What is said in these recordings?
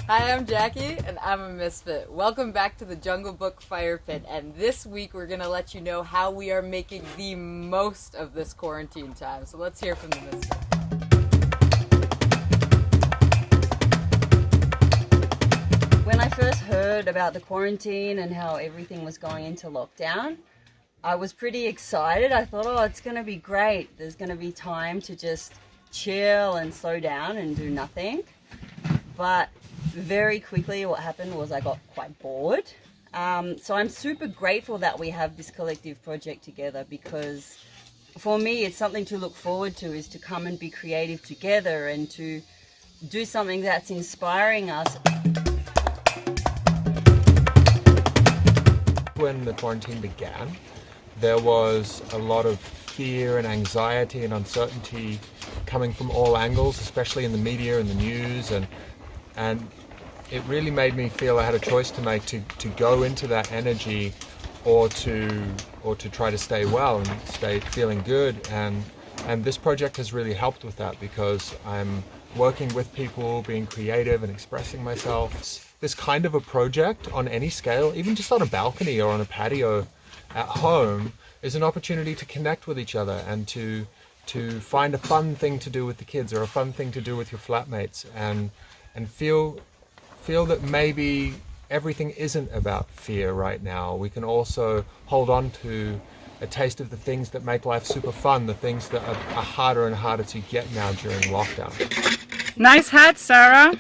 Hi, I'm Jackie, and I'm a Misfit. Welcome back to the Jungle Book Fire Pit, and this week we're going to let you know how we are making the most of this quarantine time. So let's hear from the Misfit. When I first heard about the quarantine and how everything was going into lockdown, I was pretty excited. I thought, oh, it's going to be great. There's going to be time to just chill and slow down and do nothing. But very quickly what happened was I got quite bored. So I'm super grateful that we have this collective project together, because for me it's something to look forward to, is to come and be creative together and to do something that's inspiring us. When the quarantine began, there was a lot of fear and anxiety and uncertainty coming from all angles, especially in the media and the news, and it really made me feel I had a choice to make, to go into that energy or to try to stay well and stay feeling good, and this project has really helped with that, because I'm working with people, being creative and expressing myself. This kind of a project on any scale, even just on a balcony or on a patio at home, is an opportunity to connect with each other and to find a fun thing to do with the kids or a fun thing to do with your flatmates, and feel that maybe everything isn't about fear right now. We can also hold on to a taste of the things that make life super fun, the things that are harder and harder to get now during lockdown. Nice hat, Sarah.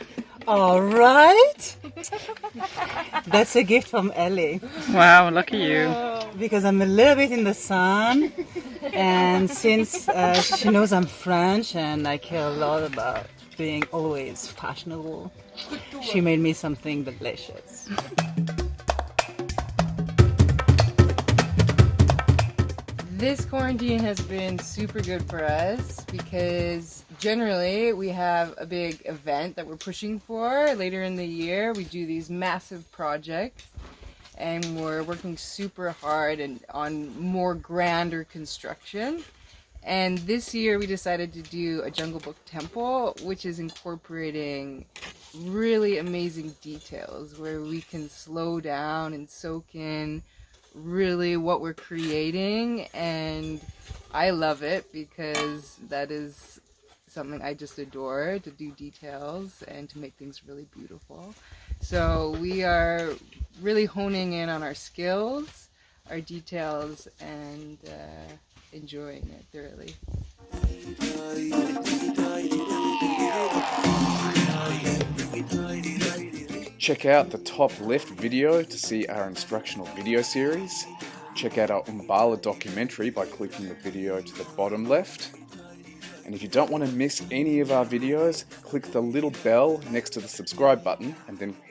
All right. That's a gift from Ellie, Wow, lucky you. because I'm a little bit in the sun, and since she knows I'm French and I care a lot about being always fashionable, she made me something delicious. This quarantine has been super good for us because generally we have a big event that we're pushing for later in the year. We do these massive projects and we're working super hard and on more grander construction. And this year we decided to do a Jungle Book temple, which is incorporating really amazing details where we can slow down and soak in really what we're creating, and I love it because that is something I just adore, to do details and to make things really beautiful. So we are really honing in on our skills, our details, and enjoying it thoroughly. Check out the top left video to see our instructional video series. Check out our Umbala documentary by clicking the video to the bottom left. And if you don't want to miss any of our videos, click the little bell next to the subscribe button and then hit